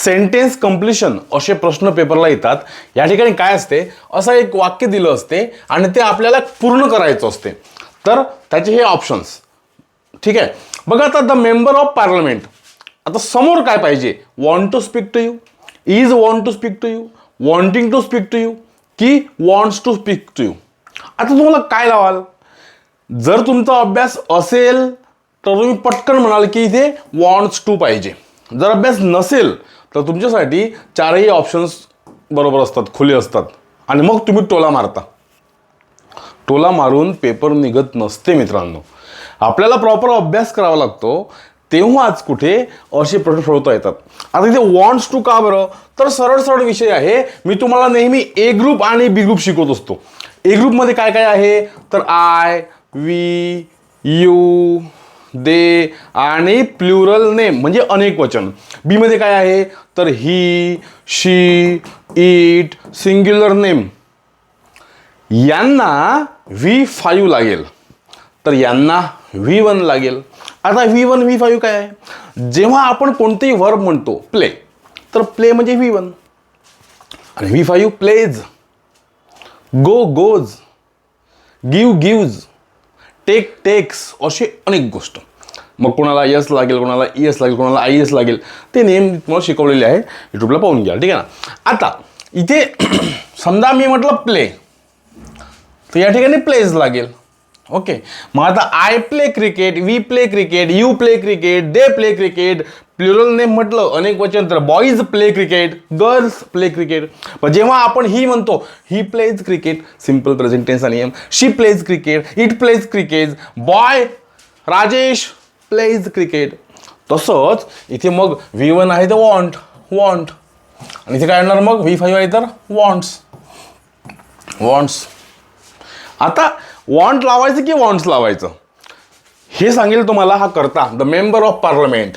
Sentence completion असे प्रश्न पेपरला येतात. या ठिकाणी काय असते, असं एक वाक्य दिलं असते आणि ते आपल्याला पूर्ण करायचं असते. तर त्याचे हे ऑप्शन्स. ठीक आहे, बघा आता द मेंबर ऑफ पार्लमेंट. आता समोर काय पाहिजे, want to speak to you, is want to speak to you, wanting to speak to you की wants to speak to you. आता तुम्हाला काय लावाल, जर तुमचा अभ्यास असेल तर तुम्ही पटकन म्हणाल की इथे वॉन्ट्स टू पाहिजे. जर अभ्यास नसेल तर तुमच्यासाठी चारही ऑप्शन्स बरोबर असतात, खुले असतात आणि मग तुम्ही टोला मारता. टोला मारून पेपर निघत नसते मित्रांनो. आपल्याला प्रॉपर अभ्यास करावा लागतो, तेव्हाच कुठे असे प्रश्न सोडवता येतात. आता इथे वॉन्ट्स टू का बरं, तर सरळ सरळ विषय आहे. मी तुम्हाला नेहमी ए ग्रुप आणि बी ग्रुप शिकवत असतो. ए ग्रुपमध्ये काय काय आहे, तर आय, वी, यू, दे आणि प्लुरल नेम म्हणजे अनेक वचन. बी मध्ये काय आहे, तर ही, शी, इट, सिंग्युलर नेम. यांना V5 लागेल, तर यांना V1 लागेल. आता V1 V5 काय आहे, जेव्हा आपण कोणतेही वर्ब म्हणतो प्ले, तर प्ले म्हणजे V1 आणि V5 plays, go goes, give gives, take takes, असे अनेक गोष्ट. मग कोणाला यस लागेल, कोणाला ES लागेल, कोणाला IS लागेल, ते नेम तुम्हाला शिकवलेले आहे, यूट्यूबला पाहून घ्या. ठीक आहे ना. आता इथे समजा मी म्हटलं प्ले, तर या ठिकाणी प्लेज लागेल. ओके, मग आता I play cricket, we play cricket, you play cricket, they play cricket. Plural name म्हटलं अनेक वचन, तर boys play cricket, girls play cricket. पण जेव्हा आपण ही म्हणतो, he plays cricket, simple present tense आणि एम. She plays cricket, it plays cricket, boy Rajesh plays cricket. तसंच इथे मग V1 आहे तर वॉन्ट, वॉन्ट, आणि इथे काय येणार मग V5 आहे तर वॉन्ट्स, वॉन्ट्स. आता वॉन्ट लावायचं की वॉन्ट्स लावायचं हे सांगेल तुम्हाला हा करता. The member of parliament,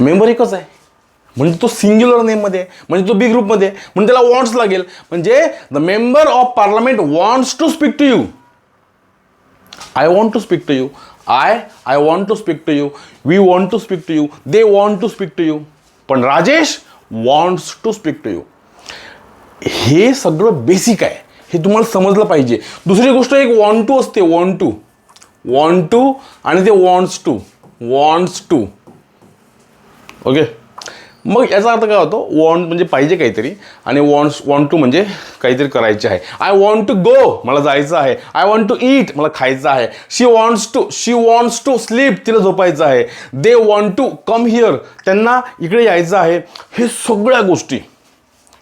member एकच आहे म्हणजे तो सिंग्युलर नेममध्ये आहे, म्हणजे तो बी ग्रुपमध्ये आहे, म्हणजे त्याला वॉन्ट्स लागेल. म्हणजे the member of parliament wants to speak to you. I want to speak to you, I want to speak to you, we want to speak to you, they want to speak to you. पण Rajesh wants to speak to you. हे सगळं basic आहे, हे तुम्हाला समजलं पाहिजे. दुसरी गोष्ट एक वॉन्ट टू असते, वॉन्ट टू, वॉन्ट टू आणि ते wants to, wants to. Okay, मग याचा अर्थ काय होतो, वॉन्ट म्हणजे पाहिजे काहीतरी आणि वॉन्ट टू म्हणजे काहीतरी करायचे आहे. आय वॉन्ट टू गो, मला जायचं आहे. आय वॉन्ट टू ईट, मला खायचं आहे. शी वॉन्ट्स टू स्लीप, तिला झोपायचं आहे. They want to come here, त्यांना इकडे यायचं आहे. हे सगळ्या गोष्टी,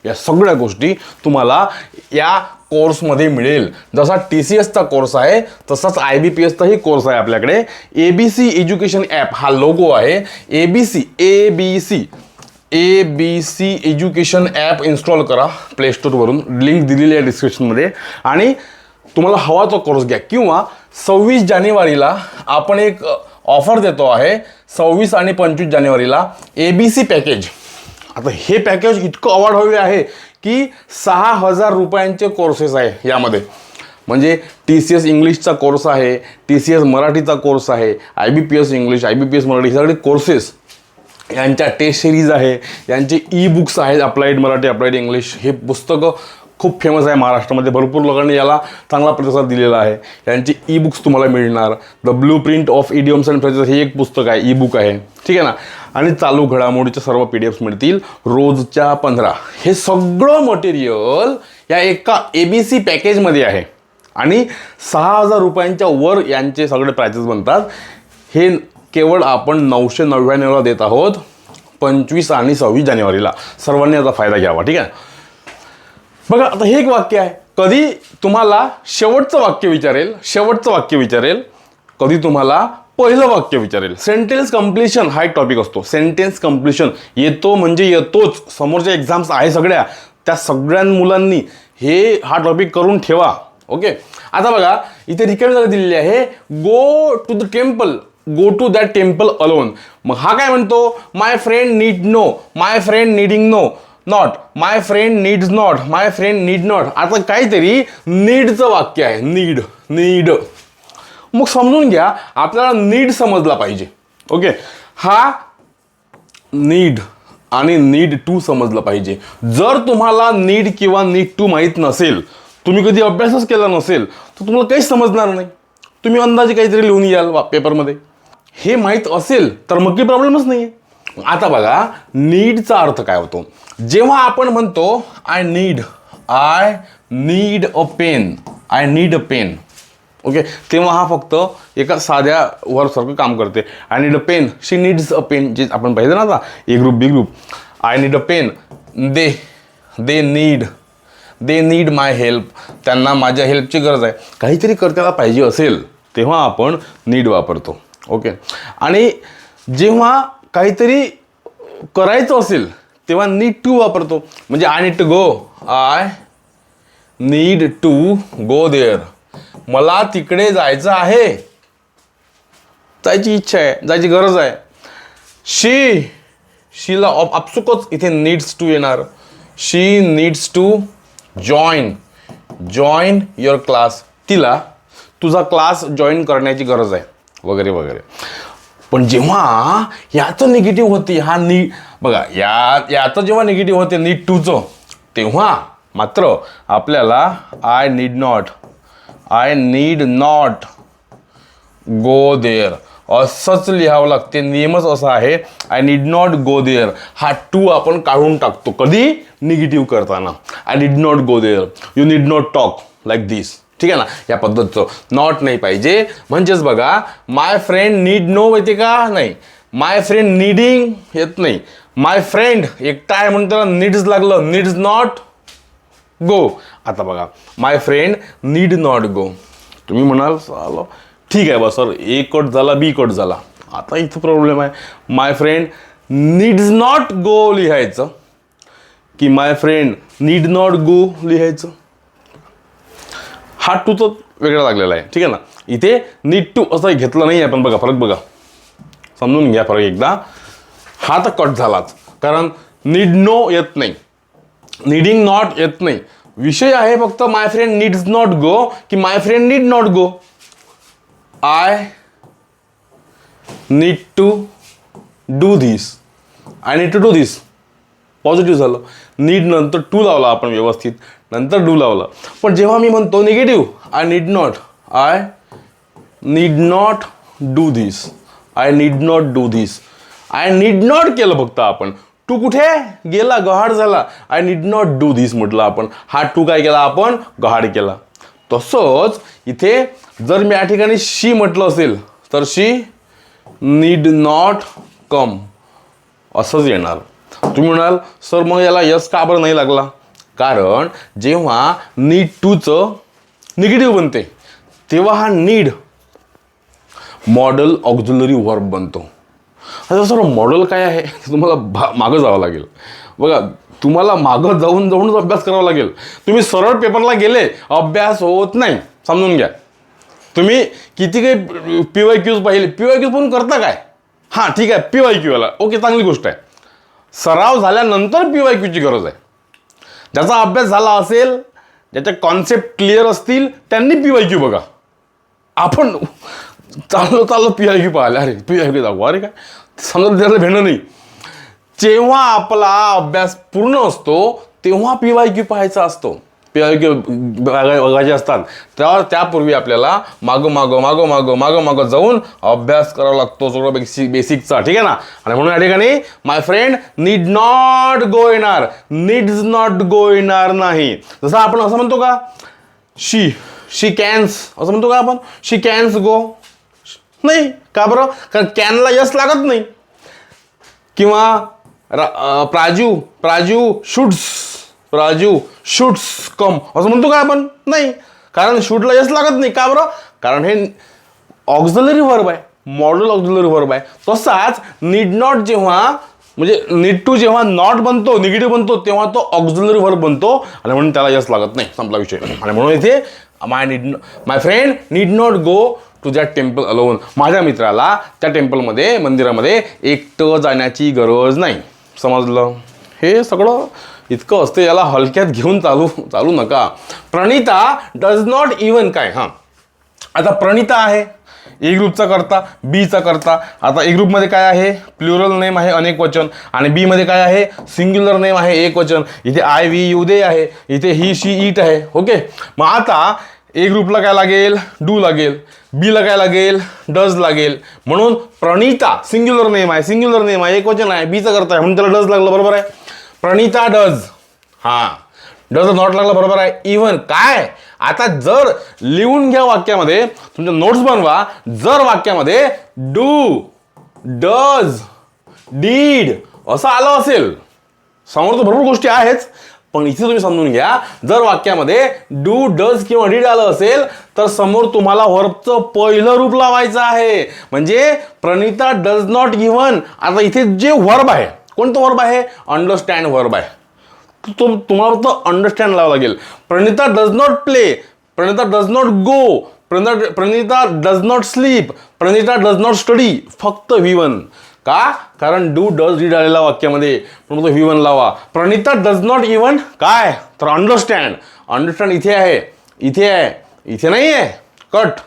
या सगळ्या गोष्टी तुम्हाला या कोर्समध्ये मिळेल. जसा TCSचा कोर्स आहे तसाच IBPSचाही कोर्स आहे आपल्याकडे. ABC एज्युकेशन ॲप हा लोगो आहे. ABC एज्युकेशन ॲप इन्स्टॉल करा प्ले स्टोअरवरून, लिंक दिलेली आहे डिस्क्रिप्शनमध्ये. आणि तुम्हाला हवा तो कोर्स घ्या. किंवा 26 जानेवारीला आपण एक ऑफर देतो आहे, 26 आणि 25 जानेवारीला ABC पॅकेज. आता हे पॅकेज इतकं अवॉर्ड हवे आहे की 6,000 रुपयांचे कोर्सेस आहे यामध्ये. म्हणजे TCS इंग्लिशचा कोर्स आहे, TCS मराठीचा कोर्स आहे, IBPS इंग्लिश, IBPS मराठी, हे सगळे कोर्सेस, यांच्या टेस्ट सिरीज आहे, यांचे ई-बुक्स आहेत, अप्लाइड मराठी, अप्लाइड इंग्लिश. हे पुस्तकं खूप फेमस आहे महाराष्ट्रामध्ये, भरपूर लोकांनी याला चांगला प्रतिसाद दिलेला आहे. यांचे ई-बुक्स तुम्हाला मिळणार. The blue print of idioms and phrases हे एक पुस्तक आहे, ई-बुक आहे. ठीक आहे ना. आणि चालू घडामोडीच्या सर्व PDFs मिळतील रोजच्या 15. हे सगळं मटेरियल या एका ABC पॅकेजमध्ये आहे आणि 6,000 रुपयांच्या वर यांचे सगळे प्राइसेस बनतात. हे केवळ आपण 999ला देत आहोत 25 आणि 26 जानेवारीला. सर्वांनी याचा फायदा घ्यावा. ठीक आहे. बघा आता हे एक वाक्य आहे, कधी तुम्हाला शेवटचं वाक्य विचारेल, कधी तुम्हाला पहिलं वाक्य विचारेल. सेंटेन्स कंप्लिशन हा एक टॉपिक असतो. सेंटेन्स कंप्लिशन येतो म्हणजे येतोच. समोरच्या एक्झाम्स आहे सगळ्या, त्या सगळ्या मुलांनी हा टॉपिक करून ठेवा. ओके, आता बघा इथे रिकमेंड दिलेली आहे, go to the temple, go to that temple alone. मग हा काय म्हणतो, my friend need no, my friend needing no, not, my friend needs not, my friend need not. आता काहीतरी नीडचं वाक्य आहे, नीड. मग समजून घ्या, आपल्याला नीड समजला पाहिजे. ओके, हा नीड आणि नीड टू समजलं पाहिजे. जर तुम्हाला नीड किंवा नीड टू माहीत नसेल, तुम्ही कधी अभ्यासच केला नसेल, तर तुम्हाला काहीच समजणार नाही. तुम्ही अंदाजे काहीतरी लिहून याल पेपरमध्ये. हे माहीत असेल तर मग काही प्रॉब्लेमच नाही आहे. आता बघा नीडचा अर्थ काय होतो. जेव्हा आपण म्हणतो I need a pen, I need a pen, okay, तेव्हा हा फक्त एका साध्या वर्बसारखं काम करते. I need a pen, she needs a pen, जे आपण पाहिजे ना आता A group B group. I need a pen, they need my help, त्यांना माझ्या हेल्पची गरज आहे. काहीतरी त्याला पाहिजे असेल तेव्हा आपण नीड वापरतो, ओके. आणि जेव्हा काहीतरी करायचं असेल तेव्हा नीड टू वापरतो. म्हणजे I need to go, I need to go there, मला तिकडे जायचं आहे, जायची इच्छा आहे, जायची गरज आहे. शीला आपसुकच इथे नीड्स टू येणार. She needs to join your class, तिला तुझा क्लास जॉईन करण्याची गरज आहे, वगैरे वगैरे. पण जेव्हा याचं निगेटिव्ह होते, हा बघा याचं जेव्हा निगेटिव्ह होते नीड टूचं, तेव्हा मात्र आपल्याला I need not go there असंच लिहावं लागते. नियमच असा आहे, I need not go there. हा टू आपण काढून टाकतो कधी निगेटिव्ह करताना. I need not go there, you need not talk like this, ठीक आहे ना, या पद्धतीचं नॉट नाही पाहिजे. म्हणजेच बघा माय फ्रेंड नीड नो येते का, नाही. माय फ्रेंड नीडिंग येत नाही. माय फ्रेंड एकटा आहे म्हणून त्याला नीड्स लागलं, नीड्स नॉट गो. आता बघा माय फ्रेंड नीड नॉट गो. तुम्ही म्हणाल चालो ठीक आहे बा सर, ए कट झाला बी कट झाला. आता इथं प्रॉब्लेम आहे. माय फ्रेंड नीड्स नॉट गो लिहायचं की माय फ्रेंड नीड नॉट गो लिहायचं. हा टू तर वेगळा लागलेला आहे, ठीक आहे ना. इथे नीड टू असं घेतलं नाही आपण. बघा फरक, बघा समजून घ्या फरक एकदा. हा तर कट झालाच, कारण नीड नो येत नाही, नीडिंग नॉट येत नाही. विषय आहे फक्त my friend needs not go की my friend need not go. I need to do this, I need to do this, positive झालं. नीड नंतर टू लावला आपण व्यवस्थित, नंतर डू लावलं. पण जेव्हा मी म्हणतो negative, I need not do this, I need not केलं फक्त आपण. टू कुठे गेला, गहाड झाला. I need not do this म्हटलं आपण. हा टू काय केला आपण, गहाड केला. तसंच इथे जर मी या ठिकाणी शी म्हटलं असेल तर शी नीड नॉट कम असंच येणार. तुम्ही म्हणाल सर मग याला यस का बरं नाही लागला, कारण जेव्हा नीड टूचं निगेटिव्ह बनते तेव्हा हा नीड मॉडल ऑक्झिलरी वर्ब बनतो. आता सर मॉडेल काय आहे तुम्हाला मागं जावं लागेल. बघा तुम्हाला मागं जाऊनच अभ्यास करावा लागेल. तुम्ही सरळ पेपरला गेले अभ्यास होत नाही, समजून घ्या. तुम्ही किती काही PYQs पाहिले, PYQs पण करता काय, हां ठीक आहे PYQला ओके चांगली गोष्ट आहे. सराव झाल्यानंतर PYQची गरज आहे. ज्याचा अभ्यास झाला असेल, ज्याच्या कॉन्सेप्ट क्लिअर असतील त्यांनी PYQ बघा. आपण चाललो PYQ पाहिलं, अरे PYQ दाखवा, अरे काय समजा त्याला भेटणं नाही. जेव्हा आपला अभ्यास पूर्ण असतो तेव्हा PYQ पाहायचा असतो. PYQ बघायचे असतात, त्यापूर्वी आपल्याला मागं जाऊन अभ्यास करावा लागतो सगळं बेसिकचा, ठीक आहे ना. आणि म्हणून या ठिकाणी माय फ्रेंड नीड नॉट गो येणार, नीड्स नॉट गो येणार नाही. जसं आपण असं म्हणतो का, शी कॅन्स असं म्हणतो का आपण, शी कॅन्स गो नाही. का बरं, कारण कॅनला यस लागत नाही. किंवा प्राजू शुड्स कम असं म्हणतो का आपण, नाही, कारण शूडला यस लागत नाही. का बरं, कारण हे ऑक्झिलरी वर्ब आहे, मॉडल ऑक्झिलरी वर्ब आहे. तसाच नीड नॉट जेव्हा म्हणजे नीड टू जेव्हा नॉट बनतो, निगेटिव्ह बनतो, तेव्हा तो ऑक्झिलरी वर्ब बनतो आणि म्हणून त्याला यस लागत नाही, संपला विषय. आणि म्हणून इथे my friend need not go to that temple alone. माझ्या मित्राला त्या टेम्पलमध्ये, मंदिरामध्ये एकटं जाण्याची गरज नाही. समजलं. हे सगळं इतकं असतं, याला हलक्यात घेऊन चालू नका. प्रणिता डज नॉट इवन काय, हां आता प्रणिता आहे, ए ग्रुपचा करता, बीचा करता. आता ए ग्रुपमध्ये काय आहे, प्लुरल नेम आहे अनेक वचन, आणि बी मध्ये काय आहे, सिंग्युलर नेम आहे एक वचन. इथे आय वी यू दे आहे, इथे ही शी इट आहे. ओके, मग आता ए ग्रुपला काय लागेल, डू लागेल, बी ला काय लागेल, डज लागेल. म्हणून प्रणिता सिंग्युलर नेम आहे, सिंग्युलर नेम आहे एक वचन आहे, बीचा करता आहे म्हणून त्याला डज लागलं. बरोबर आहे, प्रणिता डज. हा, डज नॉट लागला, बरोबर आहे. इव्हन काय, आता जर लिहून घ्या वाक्यामध्ये, तुमच्या नोट्स बनवा. जर वाक्यामध्ये डू, डज, डीड असं आलं असेल, समोर तर भरपूर गोष्टी आहेच, पण इथे तुम्ही समजून घ्या, जर वाक्यामध्ये डू, डज किंवा डीड आलं असेल तर समोर तुम्हाला वर्बचं पहिलं रूप लावायचं आहे. म्हणजे प्रणिता डज नॉट गिव्हन. आता इथे जे वर्ब आहे, कोणतं वर्ब आहे, अंडरस्टँड वर्ब आहे. तुम्हाला फक्त अंडरस्टँड लावावं लागेल. Pranita does not play, Pranita does not go, Pranita does not sleep, Pranita does not study. फक्त V1. का, कारण डू, डज, डीड आलेला वाक्यामध्ये, पण तो V1 लावा. प्रणिता डज नॉट इव्हन काय, तर अंडरस्टँड. अंडरस्टँड इथे आहे, इथे आहे, इथे नाही आहे, कट.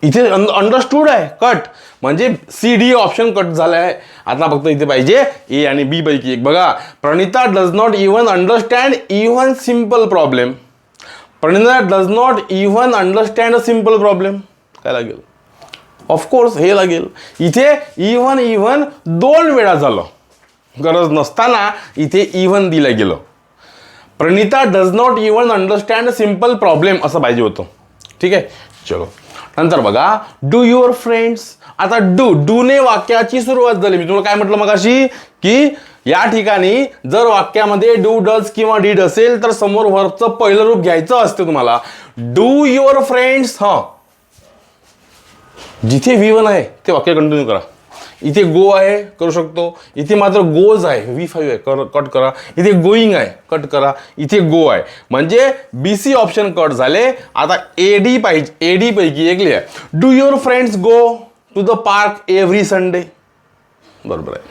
इथे अंडरस्टूड आहे, कट. म्हणजे सी डी ऑप्शन कट झाला आहे. आता फक्त इथे पाहिजे ए आणि बी पैकी एक. बघा, Pranita does not even understand even simple problem. Pranita does not even understand a simple problem. काय लागेल, ऑफकोर्स हे लागेल. इथे इव्हन इव्हन 2 वेळा झालं, गरज नसताना इथे इव्हन दिलं गेलं. Pranita does not even understand simple problem असं पाहिजे होतं. ठीक आहे, चलो. नंतर बघा, डू युअर फ्रेंड्स. आता डूने वाक्याची सुरुवात झाली. मी तुम्हाला काय म्हटलं मगाशी, की या ठिकाणी जर वाक्यामध्ये डू, डज किंवा डीड असेल तर समोर वर्बचं पहिलं रूप घ्यायचं असते तुम्हाला. Do your friends. हा, जिथे V1 आहे ते वाक्य कंटिन्यू करा. इथे गो आहे, करू शकतो. इथे मात्र गोज आहे, V5 आहे, कट करा. इथे गोईंग आहे, कट करा. इथे गो आहे, म्हणजे BC ऑप्शन कट झाले. आता AD पाहिजे, AD पैकी एक लिहा. Do your friends go to the park every Sunday. बरोबर आहे.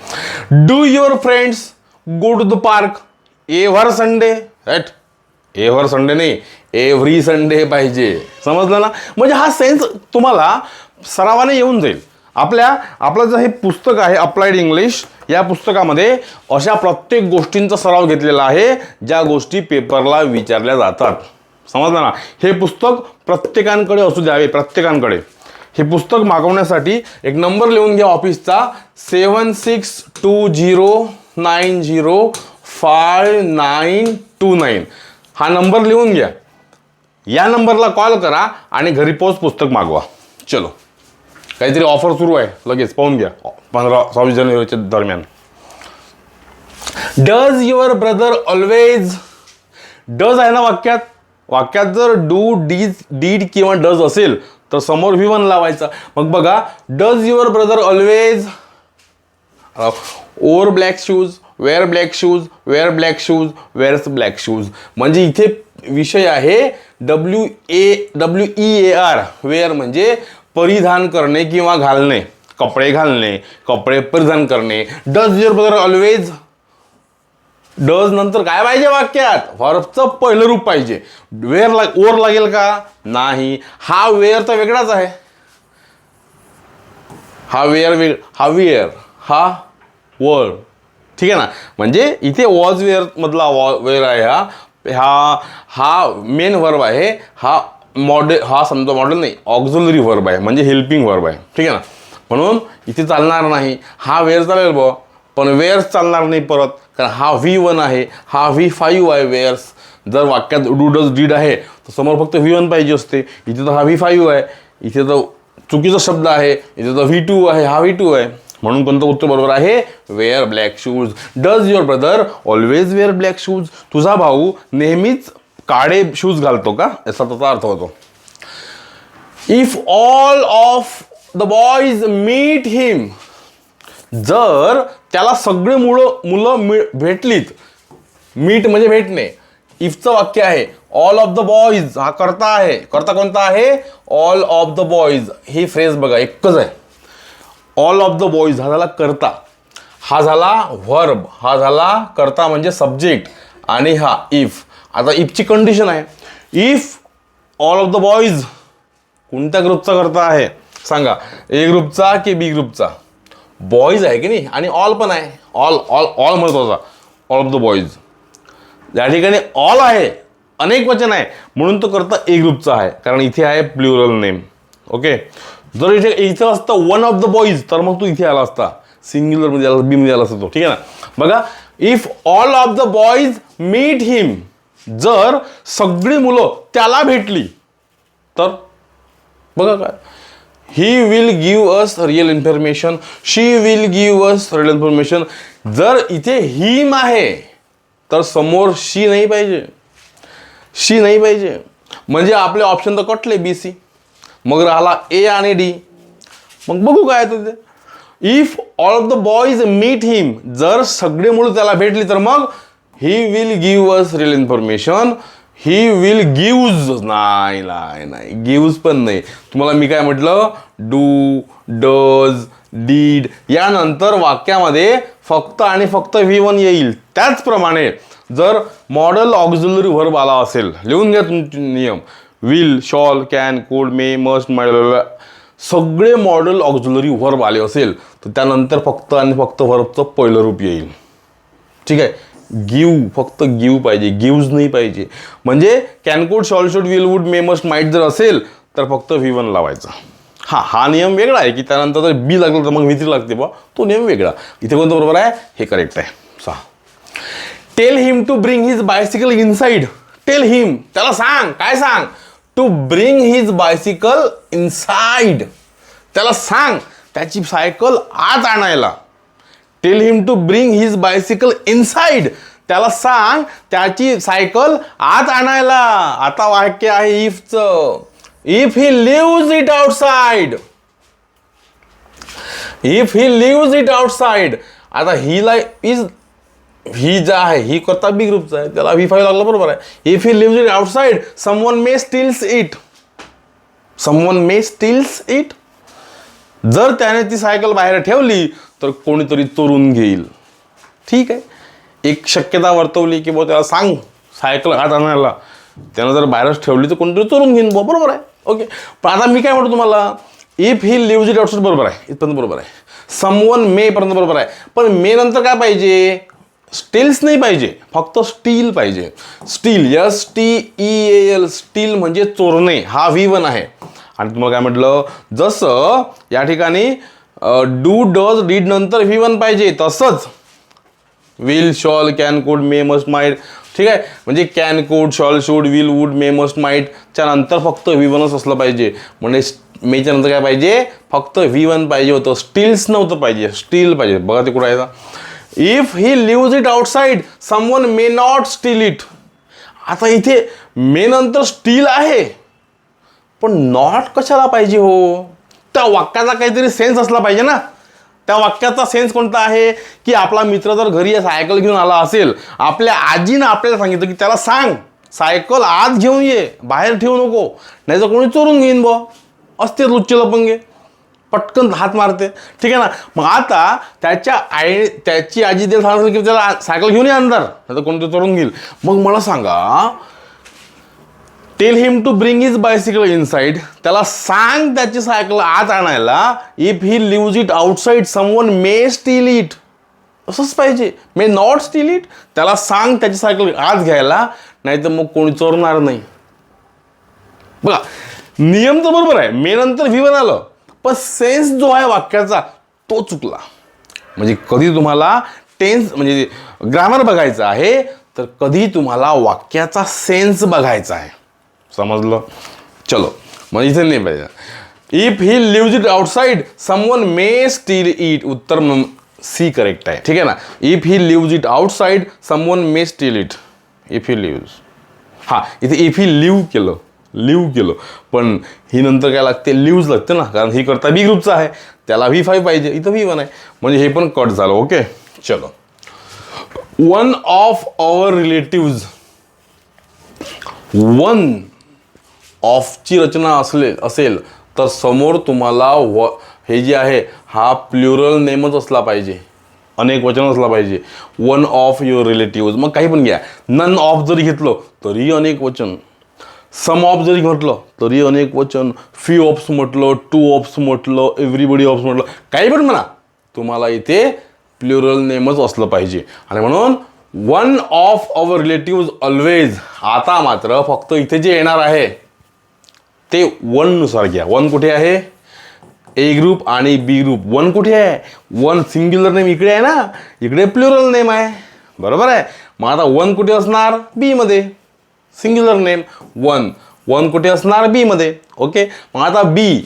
Do your friends go to the park ever Sunday. Right, ever Sunday नाही, एव्हरी संडे पाहिजे. समजलं ना. म्हणजे हा सेन्स तुम्हाला सरावाने येऊन जाईल. आपलं जे हे पुस्तक आहे अप्लाइड इंग्लिश, या पुस्तकामध्ये अशा प्रत्येक गोष्टींचा सराव घेतलेला आहे ज्या गोष्टी पेपरला विचारल्या जातात. समजलं ना. हे पुस्तक प्रत्येकांकडे असू द्यावे, प्रत्येकांकडे. हे पुस्तक मागवण्यासाठी एक नंबर लिहून घ्या ऑफिसचा, 7620905929. हा नंबर लिहून घ्या. या नंबरला कॉल करा आणि घरी पोच पुस्तक मागवा. चलो, काहीतरी ऑफर सुरू आहे, लगेच पाहून घ्या 15-26 जानेवारीच्या दरम्यान. Does your brother always. Does आहे ना वाक्यात. वाक्यात जर डू, डीड किंवा डज असेल तर समोर V1 लावायचा. मग बघा, does your brother always wear black shoes, wear black shoes, wear black shoes, wears black shoes. म्हणजे इथे विषय आहे WEAR. वेअर म्हणजे परिधान करणे किंवा घालणे, कपडे घालणे, कपडे परिधान करणे. Does your brother always. Does नंतर काय पाहिजे वाक्यात, वर्बचं पहिलं रूप पाहिजे. वेअर ओर लागेल का, नाही. हा वेअर तर वेगळाच आहे. हा वेअर, हा वेअर, हा वर. ठीक आहे ना. म्हणजे इथे वॉज वेअर मधला वेअर आहे. हा मेन वर्ब आहे. हा समजा मॉडेल नाही, ऑक्झिलरी वर्ब आहे, म्हणजे हेल्पिंग वर्ब आहे. ठीक आहे ना. म्हणून इथे चालणार नाही. हा वेअर चालेल बघ, पण वेअर्स चालणार नाही परत, कारण हा V1 आहे, हा V5 आहे वेअर्स. जर वाक्यात डू, डज, डीड आहे तर समोर फक्त V1 पाहिजे असते. इथे तर हा V5 आहे, इथे तर चुकीचा शब्द आहे, इथे तर V2 आहे, हा V2 आहे. म्हणून कोणतं उत्तर बरोबर आहे, wear black shoes. Does your brother always wear black shoes. तुझा भाऊ नेहमीच काळे शूज घालतो का, याचा त्याचा अर्थ होतो. If all of the boys meet him. जर त्याला सगळे मुलं भेटलीत. मीट म्हणजे भेटणे. इफचं वाक्य आहे ऑल ऑफ द बॉईज. हा करता आहे. करता कोणता आहे, all of the boys. He phrase बघा एकच आहे. ऑल ऑफ द बॉईज हा झाला करता, हा झाला व्हर्ब, हा झाला करता म्हणजे सब्जेक्ट, आणि हा इफ. आता इफची कंडिशन आहे, if all of the boys कोणत्या ग्रुपचा करता आहे, सांगा, ए ग्रुपचा की बी ग्रुपचा? बॉईज आहे की नाही, आणि ऑल पण आहे. ऑल ऑल ऑल महत्वाचा, ऑल ऑफ द बॉईज. या ठिकाणी ऑल आहे, अनेक वचन आहे, म्हणून तो करता ए ग्रुपचा आहे, कारण इथे आहे प्लुरल नेम. ओके. जर इथं असतं वन ऑफ द बॉईज तर मग तू इथे आला असता, सिंग्युलर मध्ये आला, बी मध्ये आला असतो. ठीक आहे ना. बघा, if all of the boys meet him, जर सगळी मुलं त्याला भेटली तर बघा काय, he will give us real information, she will give us real information. जर इथे हिम आहे तर समोर शी नाही पाहिजे, शी नाही पाहिजे. म्हणजे आपले ऑप्शन तर कटले बी सी, मग राहिला ए आणि डी. मग बघू काय तिथे. If all of the boys meet him, जर सगळे मुलं त्याला भेटली तर मग he will give us real information, he will gives, नाही नाही नाही, गिव्ज पण नाही. तुम्हाला मी काय म्हटलं, डू, डज, डीड यानंतर वाक्यामध्ये फक्त आणि फक्त V1 येईल. त्याचप्रमाणे जर मॉडल ऑक्झिलरी व्हर्ब आला असेल, लिहून घ्या तुमचे नियम, विल, शॉल, कॅन, कुड, मे, मस्ट, माइट, सगळे मॉडल ऑक्झिलरी व्हर्ब आले असेल तर त्यानंतर फक्त आणि फक्त व्हर्बचं पहिलं रूप येईल. ठीक आहे. गिव्ह, फक्त गिव्ह पाहिजे, गिव्ज नाही पाहिजे. म्हणजे कॅन, कुड, shawl, should, will, would, may, must, might जर असेल तर फक्त V1 लावायचा. हा नियम वेगळा आहे की त्यानंतर जर बी लागलं तर मग V3 लागते बा, तो नियम वेगळा. इथे कोणतं बरोबर आहे, हे करेक्ट आहे. 6. Tell him to bring his bicycle inside. Tell him, त्याला सांग, काय सांग, to bring his bicycle inside. त्याला सांग त्याची सायकल आत आणायला. Tell him to bring his bicycle inside, त्याला सांग त्याची सायकल आत आणायला. आता वाक्य आहे इफचं. If he leaves it outside, if he leaves it outside. आता हिला इज, ही जे आहे ही करता बी ग्रुपचा आहे, त्याला V5 लागला, बरोबर आहे. If he leaves it outside someone may steals it, someone may steals it. जर त्याने ती सायकल बाहेर ठेवली तर कोणीतरी चोरून घेईल. ठीक आहे. एक शक्यता वर्तवली की त्याला सांग सायकल आत आणायला, त्यानं जर बाहेरच ठेवली तर कोणतरी चोरून घेईन, बरोबर आहे. ओके. पण आता मी काय म्हणतो तुम्हाला, if he leaves it outside बरोबर आहे, इथपर्यंत बरोबर आहे. समवन मे पर्यंत बरोबर आहे, पण मे नंतर काय पाहिजे, स्टील्स नाही पाहिजे, फक्त स्टील पाहिजे. स्टील, STEAL, स्टील म्हणजे चोरणे, हा V1 आहे. आणि तुम्हाला काय म्हटलं, जसं या ठिकाणी डू, डज, डीड नंतर V1 पाहिजे, तसंच विल, शॉल, कॅन, कुड, मे, मस्ट, माइट. ठीक आहे. म्हणजे कॅन, कुड, shawl, should, will, would, may, must, might च्या नंतर फक्त V1च असलं पाहिजे. म्हणजे मेच्या नंतर काय पाहिजे, फक्त V1 पाहिजे होतं, स्टील्स नव्हतं पाहिजे, स्टील पाहिजे. बघा ते कुठं आहे. If he leaves it outside someone may not steal it. आता इथे मे नंतर स्टील आहे, पण नॉट कशाला पाहिजे हो, त्या वाक्याचा काहीतरी सेन्स असला पाहिजे ना. त्या वाक्याचा सेन्स कोणता आहे की आपला मित्र जर घरी सायकल घेऊन आला असेल, आपल्या आजीनं आपल्याला सांगितलं की त्याला सांग सायकल आत घेऊन ये, बाहेर ठेवू नको, नाही तर कोणी चोरून घेईन बा. असते रोजचे लपंगे, पटकन हात मारते. ठीक आहे ना. मग आता त्याची आजी त्याला सांगितलं की त्याला सायकल घेऊन ये अंदर, नाही तर कोणतरी चोरून घेईल. मग मला सांगा, tell him to bring his bicycle inside, त्याला सांग त्याची सायकल आत आणायला. If he leaves it outside someone may steal it, असंच पाहिजे, मे नॉट स्टील इट. त्याला सांग त्याची सायकल आत घ्यायला, नाही तर मग कोणी चोरणार नाही. बघा नियम तर बरोबर आहे, मे नंतर V1 आलं, पण सेन्स जो आहे वाक्याचा तो चुकला. म्हणजे कधी तुम्हाला टेन्स म्हणजे ग्रामर बघायचं आहे तर कधी तुम्हाला वाक्याचा सेन्स बघायचा आहे. समजलं. चलो, मग इथे नाही पाहिजे. If he leaves it outside someone may steal it, उत्तर सी करेक्ट आहे. ठीक आहे ना. If he leaves it outside someone may steal it. If he leaves, हा इथे इफ ही लिव्ह केलं, पण ही नंतर काय लागते, लिव्ज लागते ना, कारण ही करता बी ग्रुपचा आहे, त्याला V5 पाहिजे, इथं V1 आहे, म्हणजे हे पण कट झालं. ओके. चलो, one of our relatives, one ऑफची रचना असेल तर समोर तुम्हाला हे जे आहे हा प्लुरल नेमच असला पाहिजे, अनेक वचन असला पाहिजे. वन ऑफ युअर रिलेटिव्ज, मग काही पण घ्या. नन ऑफ जरी घेतलं तरी अनेक वचन. सम ऑफ जरी म्हटलं तरी अनेक वचन, फ्यू ऑफ्स म्हटलं, टू ऑफ्स म्हटलं, एव्हरीबडी ऑफ्स म्हटलं, काही पण म्हणा, तुम्हाला इथे प्लुरल नेमच असलं पाहिजे. आणि म्हणून one of our relative always. आता मात्र फक्त इथे जे येणार आहे ते वन नुसार घ्या. वन कुठे आहे? ए ग्रुप आणि बी ग्रुप. वन कुठे आहे? वन सिंग्युलर नेम इकडे आहे ना, इकडे प्लुरल नेम आहे, बरोबर आहे. मग आता वन कुठे असणार? बी मध्ये. Singular name one. वन कुठे असणार? बी मध्ये. ओके. मग आता बी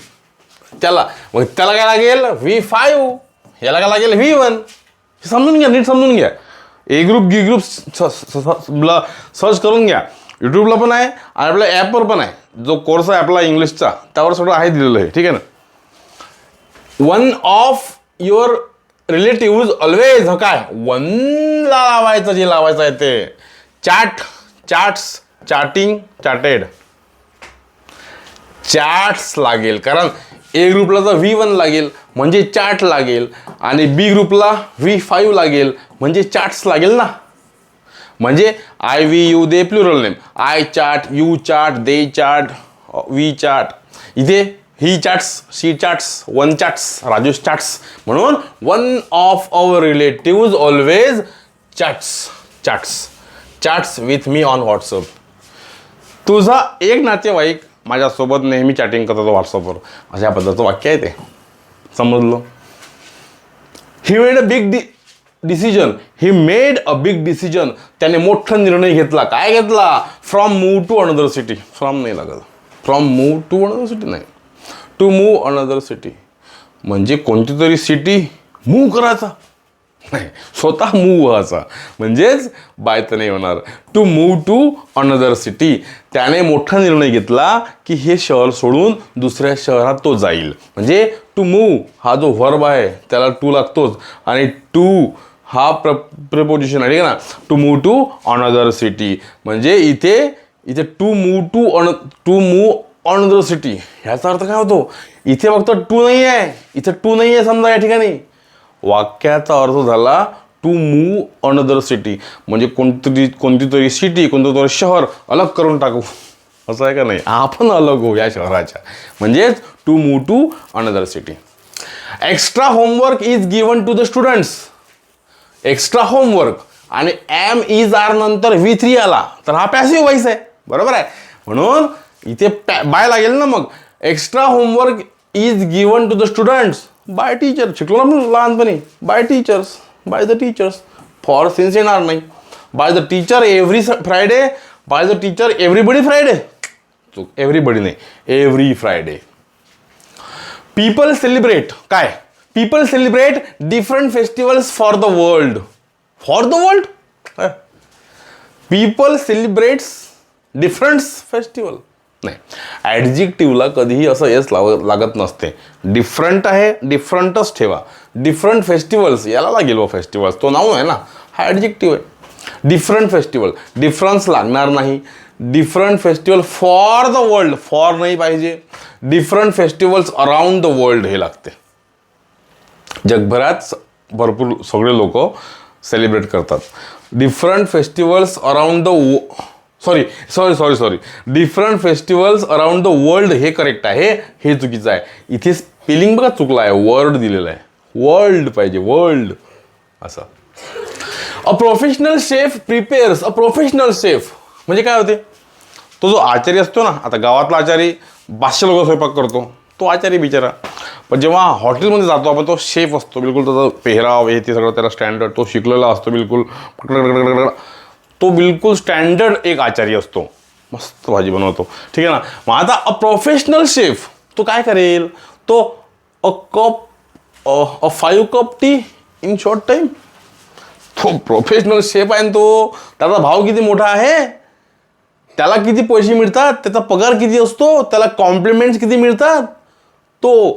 त्याला काय लागेल? V5. याला काय लागेल? V1. समजून घ्या, नीट समजून घ्या. ए ग्रुप बी ग्रुप सर्च करून घ्या. यूट्यूबला पण आहे आणि आपल्या ॲपवर पण आहे. जो कोर्स आहे आपला इंग्लिशचा त्यावर सगळं आहे दिलेलं आहे, ठीक आहे ना. One of your relative always. काय वनला लावायचं, जे लावायचं आहे ते. Charts, charting, chartered. चार्ट्स लागेल, कारण ए ग्रुपला तर V1 लागेल म्हणजे चार्ट लागेल, आणि बी ग्रुपला V5 लागेल म्हणजे चार्ट्स लागेल ना. म्हणजे I we you they plural name. I chat, you chat, they chat, we chat. इथे he chats, she chats, one chats, Raju chats. म्हणून one of our relative always chats with me on WhatsApp. तुझा एक नातेवाईक माझ्यासोबत नेहमी chatting करतो व्हॉट्सअपवर, अशा पद्धतीचं वाक्य आहे ते. समजलं? He made a big decision. He made a big decision. त्याने मोठा निर्णय घेतला. काय घेतला? From move to another city. From नाही लागत. From move to another city नाही, टू मूव अनदर सिटी. म्हणजे कोणती तरी सिटी मूव करायचा नाही, स्वतः मूव व्हायचा. म्हणजेच बाय तर नाही होणार. To move to another city. त्याने मोठा निर्णय घेतला की हे शहर सोडून दुसऱ्या शहरात तो जाईल. म्हणजे टू मूव हा जो वर्ब आहे त्याला टू लागतोच, आणि टू हा प्रपोजिशन आहे, ठीक आहे ना. To move to another city म्हणजे इथे टू मूव अनदर सिटी ह्याचा अर्थ काय होतो? इथे फक्त टू नाही आहे, इथे टू नाही आहे समजा या ठिकाणी. वाक्याचा अर्थ झाला टू मूव अनदर सिटी. म्हणजे कोणती तरी सिटी, कोणतं तरी शहर अलग करून टाकू, असं आहे का नाही. आपण अलग होऊ या शहराच्या. म्हणजेच to move to another city. Extra homework is given to the students. Extra homework आणि एम इज आर नंतर V3 आला तर हा पॅसिव्ह वॉइस आहे, बरोबर आहे. म्हणून इथे बाय लागेल ना. मग extra homework is given to the students by teacher. शिकलो ना लहानपणी. By teachers, by the teachers. For since येणार नाही. By the teacher every Friday, by the teacher everybody Friday. चूक, एव्हरीबडी नाही, एव्हरी फ्रायडे. People celebrate. काय? People celebrate different festivals for the world. For the world. People celebrates different festival नाही. ॲडजेक्टिव्हला कधीही असं yes लागत नसते. डिफरंट आहे, डिफरंटच ठेवा. डिफरंट फेस्टिवल्स याला लागेल व फेस्टिवल्स, तो नाव आहे ना, हा ॲडजेक्टिव्ह आहे. डिफरंट फेस्टिवल, डिफरन्स लागणार नाही. Different festival for the world, for नाही पाहिजे. Different festivals around the world हे लागते. जगभरात भरपूर सगळे लोक सेलिब्रेट करतात. Different festivals around the sorry different festivals around the world हे करेक्ट आहे, हे चुकीचं आहे. इथे स्पेलिंग बघा चुकला आहे, वर्ड दिलेला आहे. वर्ल्ड पाहिजे, वर्ल्ड असं. अ प्रोफेशनल शेफ प्रिपेअर्स. अ प्रोफेशनल शेफ म्हणजे काय होते? तो जो आचारी असतो ना, आता गावातला आचारी 500 लोक स्वयंपाक करतो, तो आचारी बिचारा. पण जेव्हा हॉटेलमध्ये जातो आपण, तो शेफ असतो बिलकुल. त्याचा पेहराव हे ते सगळं त्याला स्टँडर्ड, तो शिकलेला असतो बिलकुल. तो बिलकुल स्टँडर्ड एक आचारी असतो. मस्त भाजी बनवतो, ठीक आहे ना. मग आता अ प्रोफेशनल शेफ तो काय करेल? तो अ 5 cup T in short time. तो प्रोफेशनल शेफ आहे. तो त्याचा भाव किती मोठा आहे, त्याला किती पैसे मिळतात, त्याचा पगार किती असतो, त्याला कॉम्प्लिमेंट्स किती मिळतात. तो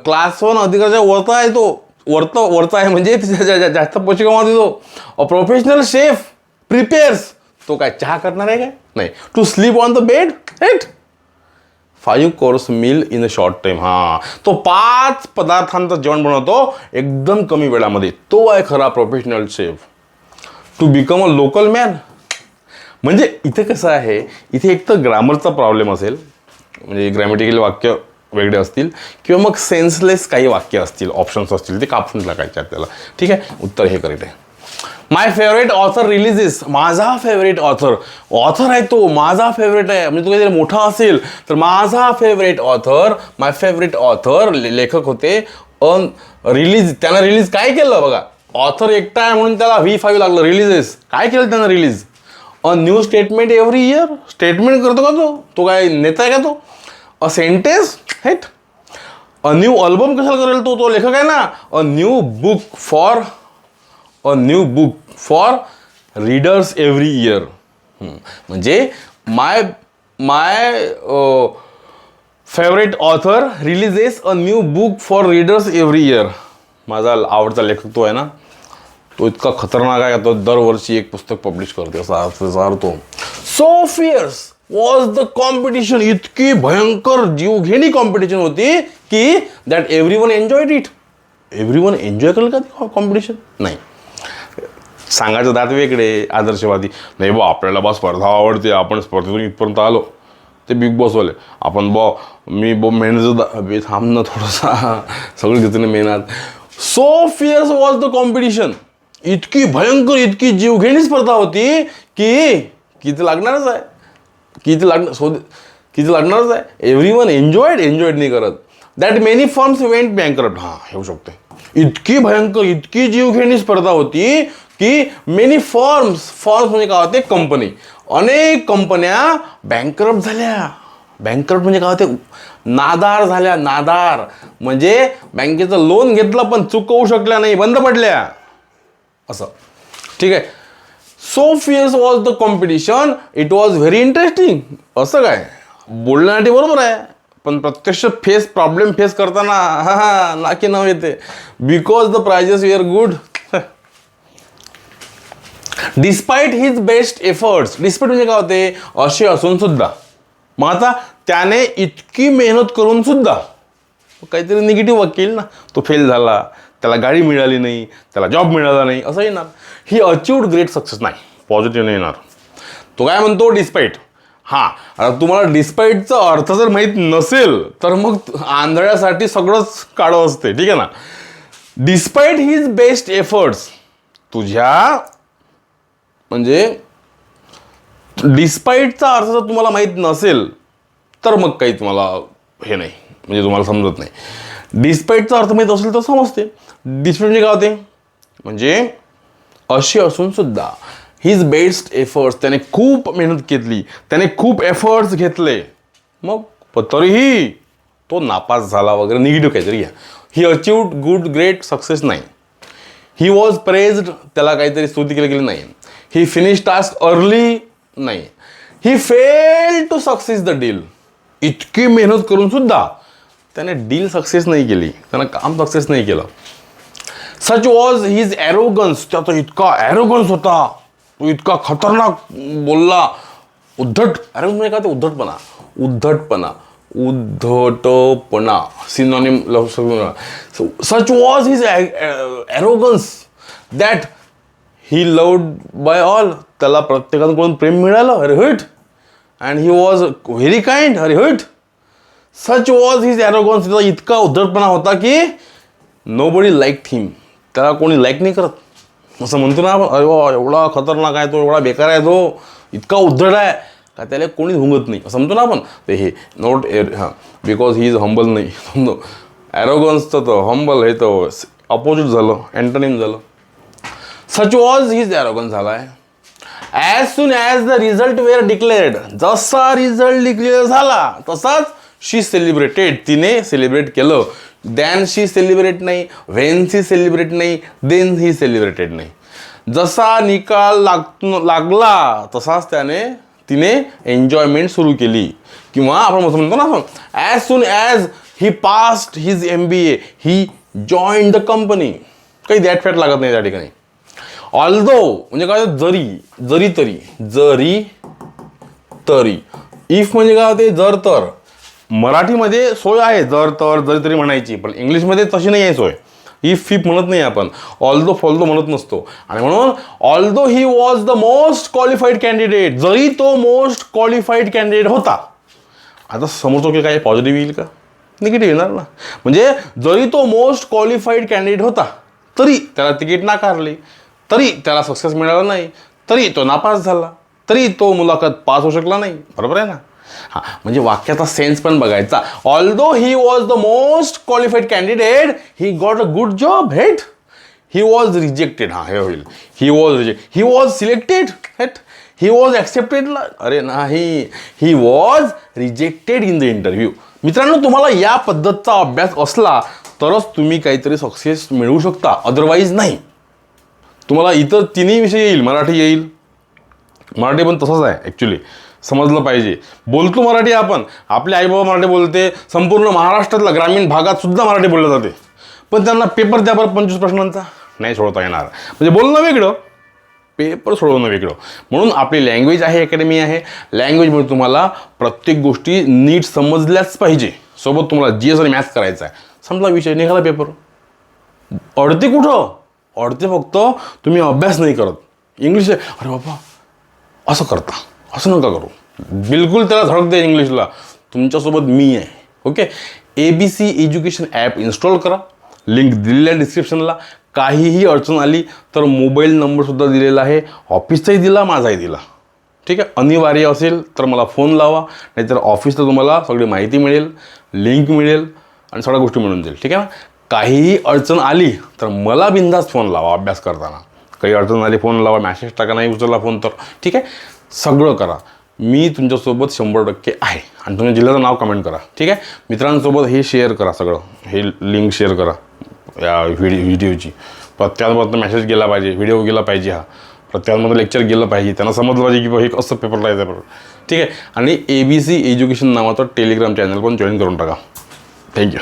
क्लास 1 अधिकाऱ्याच्या वरचा आहे. तो वरचा आहे म्हणजे जास्त पैसे कमावतो तो. A professional chef prepares. तो काय चहा करणार आहे काय? नाही. To sleep on the bed. Right. 5 course meal in a short time. हां, तो 5 पदार्थांचं जेवण बनवतो एकदम कमी वेळामध्ये. तो आहे खरा professional chef. To become a local man. म्हणजे इथे कसं आहे, इथे एक तर ग्रामरचा प्रॉब्लेम असेल, म्हणजे ग्रॅमॅटिकल वाक्य वेगळे असतील, किंवा मग सेन्सलेस काही वाक्य असतील, ऑप्शन्स असतील, ते कापून टाकायचे आपल्याला. ठीक आहे, उत्तर हे करेक्ट आहे. माय फेवरेट ऑथर रिलीजेस. माझा फेवरेट ऑथर, ऑथर आहे तो, माझा फेवरेट आहे, म्हणजे तो काहीतरी मोठा असेल तर माझा फेवरेट ऑथर, माय फेवरेट ऑथर लेखक होते. रिलीज, त्यानं रिलीज काय केलं बघा, ऑथर एकटा आहे म्हणून त्याला V5 लागलं. रिलीजेस काय केलं त्यानं, release a new statement every year. Statement करतो का तो काय नेता आहे का तो? A sentence hate. A new album कशाला करेल तो लेखक आहे ना. A new book for readers every year. म्हणजे my favourite author releases a new book for readers every year. माझा आवडता लेखक तो आहे ना, तो इतका खतरनाक आहे, तो दरवर्षी एक पुस्तक पब्लिश करते असा अर्थ. So fierce was the competition. इतकी भयंकर जीवघेणी कॉम्पिटिशन होती की that everyone enjoyed it. Everyone enjoy करेल का ती कॉम्पिटिशन? नाही. सांगायचं दात वेगळे, आदर्शवादी. नाही बा आपल्याला बा स्पर्धा आवडते, आपण स्पर्धेतून इथपर्यंत आलो. ते बिग बॉसवाले, आपण मी मेहनत थांब ना थोडासा, सगळं घेतलं ना मेहनत. So fierce was the competition. इतकी भयंकर, इतकी जीवघेणी स्पर्धा होती की किती लागणारच आहे, किती लागणारच आहे. एव्हरीवन एन्जॉयड नाही करत. That many firms went bankrupt. हां, येऊ शकते. इतकी भयंकर, इतकी जीवघेणी स्पर्धा होती की मेनी फर्म्स म्हणजे काय होते, कंपनी, अनेक कंपन्या बँकरप्ट झाल्या. बँकरप्ट म्हणजे काय होते, नादार झाल्या. नादार म्हणजे बँकेचं लोन घेतलं पण चुकवू शकल्या नाही, बंद पडल्या असं. ठीक आहे. So fierce was the competition, it was very interesting. असं काय बोलण्यासाठी बरोबर आहे, पण प्रत्यक्ष प्रॉब्लेम फेस करताना नाकी नाव येते. Because the prizes were good. Despite his best efforts. Despite म्हणजे काय होते, असे असून सुद्धा. मग आता त्याने इतकी मेहनत करून सुद्धा काहीतरी निगेटिव्ह वाक्य येईल ना, तो फेल झाला, त्याला गाडी मिळाली नाही, त्याला जॉब मिळाला नाही, असं येणार. ही अचीव्ड ग्रेट सक्सेस नाही, पॉझिटिव्ह नाही येणार. तो काय म्हणतो, डिस्पाईट. हां, आता तुम्हाला डिस्पाईटचा अर्थ जर माहीत नसेल तर मग आंधळ्यासाठी सगळंच काढं असते. ठीक आहे ना. डिस्पाईट हिज बेस्ट एफर्ट्स, तुझ्या म्हणजे डिस्पाईटचा अर्थ जर तुम्हाला माहीत नसेल तर मग काही तुम्हाला हे नाही, म्हणजे तुम्हाला समजत नाही. डिस्पाईटचा अर्थ माहीत असेल तर समजते. डिस्पाईट म्हणजे काय होते, म्हणजे अशी असून सुद्धा. हिज बेस्ट एफर्ट्स, त्याने खूप मेहनत घेतली, त्याने खूप एफर्ट्स घेतले, मग तरीही तो नापास झाला वगैरे, निगेटिव्ह काहीतरी घ्या. ही अचीव्ड गुड ग्रेट सक्सेस नाही. ही वॉज प्रेज्ड, त्याला काहीतरी स्तुती केली नाही. ही फिनिश टास्क अर्ली नाही. He fail to success the deal. इतकी मेहनत करून सुद्धा त्याने डील सक्सेस नाही केली, त्यानं काम सक्सेस नाही केलं. सच वॉज हिज ॲरोगन्स. त्याचा इतका ॲरोगन्स होता, तो इतका खतरनाक बोलला. उद्धट. ॲरोगन्स म्हणजे काय, ते उद्धटपणा synonym. Such was his arrogance that he loved by all. त्याला प्रत्येकाकडून प्रेम मिळालं, अरे hit. And he was very kind, अरे hit. Such was his arrogance. त्याचा इतका उद्धटपणा होता की नोबडी लाईक्ड हिम. त्याला कोणी लाईक नाही करत. असं म्हणतो ना आपण, अरे वा एवढा खतरनाक आहे तो, एवढा बेकार आहे तो, इतका उद्धट आहे का त्याला कोणी हुंगत नाही, असं म्हणतो ना आपण. ते हे नोट हां, बिकॉज ही इज हंबल नाही. ॲरोगन्सचं तर हंबल हे तर अपोजिट झालं, अँटोनिम झालं. सच वॉज हिज ॲरोगन्स झाला आहे. As soon as the result were declared. जसा रिझल्ट डिक्लेअर झाला तसाच शी सेलिब्रेटेड. तिने सेलिब्रेट केलं. दॅन शी सेलिब्रेट नाही, व्हेन शी सेलिब्रेट नाही, देन ही सेलिब्रेटेड नाही. जसा निकाल लागला तसाच तिने एन्जॉयमेंट सुरू केली. किंवा आपण असं म्हणतो ना, as soon as he passed his MBA he join the company. काही दॅट फॅट लागत नाही त्या ठिकाणी. ऑल्दो म्हणजे काय, जरी तरी. इफ म्हणजे काय होते, जर तर. मराठीमध्ये सोय आहे जर तर, जरी तरी म्हणायची, पण इंग्लिशमध्ये तशी नाही आहे सोय. इफ फिफ म्हणत नाही आपण, ऑल्दो फॉल्दो म्हणत नसतो. आणि म्हणून although he was the most qualified candidate, जरी तो मोस्ट क्वालिफाईड कॅन्डिडेट होता. आता समोरचा की काय पॉझिटिव्ह येईल का, निगेटिव्ह येणार ना. म्हणजे जरी तो मोस्ट क्वालिफाईड कॅन्डिडेट होता तरी त्याला तिकीट नाकारली, तरी त्याला सक्सेस मिळाला नाही, तरी तो नापास झाला, तरी तो मुलाखत पास होऊ शकला नाही. बरोबर आहे ना. हां, म्हणजे वाक्याचा सेन्स पण बघायचा. Although he was the most qualified candidate he got a good job hate. He was rejected, हां हे होईल. He was selected hate. He was accepted, अरे नाही, he was rejected in the interview. मित्रांनो, तुम्हाला या पद्धतीचा अभ्यास असला तरच तुम्ही काहीतरी सक्सेस मिळवू शकता, अदरवाईज नाही. तुम्हाला इतर तिन्ही विषय येईल, मराठी येईल, मराठी पण तसंच आहे ॲक्च्युली, समजलं पाहिजे. बोलतो मराठी आपण, आपले आईबाबा मराठी बोलते, संपूर्ण महाराष्ट्रातल्या ग्रामीण भागात सुद्धा मराठी बोललं जाते, पण त्यांना पेपर द्या बरं 25 प्रश्नांचा, नाही सोडवता येणार. म्हणजे बोलणं वेगळं, पेपर सोडवणं वेगळं. म्हणून आपली लँग्वेज आहे, अकॅडमी आहे. लँग्वेजमध्ये तुम्हाला प्रत्येक गोष्टी नीट समजल्याच पाहिजे. सोबत तुम्हाला GS आणि मॅथ्स करायचा आहे, संपला विषय, निघाला पेपर. अडते कुठं, अडते फक्त तुम्ही अभ्यास नाही करत. इंग्लिश आहे, अरे बाबा असं करता, असं नका करू, बिलकुल त्याला धडक द्या इंग्लिशला. तुमच्यासोबत मी आहे. Okay, ABC education app install करा, लिंक दिलेल्या डिस्क्रिप्शनला. काहीही अडचण आली तर मोबाईल नंबरसुद्धा दिलेला आहे, ऑफिसचाही दिला, माझाही दिला. ठीक आहे, अनिवार्य असेल तर मला फोन लावा, नाहीतर ऑफिसला तुम्हाला सगळी माहिती मिळेल, लिंक मिळेल आणि सगळ्या गोष्टी मिळून जाईल. ठीक आहे ना. काहीही अडचण आली तर मला बिनधास्त फोन लावा अभ्यास करताना. काही अडचण आली फोन लावा, मॅसेज टाका, नाही उचलला फोन तर ठीक आहे, सगळं करा. मी तुमच्यासोबत 100% आहे. आणि तुमच्या जिल्ह्याचं नाव कमेंट करा. ठीक आहे, मित्रांसोबत हे शेअर करा, सगळं हे लिंक शेअर करा या व्हिडिओची. प्रत्येकापर्यंत मेसेज गेला पाहिजे, व्हिडिओ गेला पाहिजे, हा प्रत्येकामध्ये लेक्चर गेलं पाहिजे, त्यांना समजलं पाहिजे की हे कसं पेपर राहायचं बरोबर. ठीक आहे. आणि ABC एज्युकेशन नावाचं टेलिग्राम चॅनल पण जॉईन करून टाका. थँक्यू.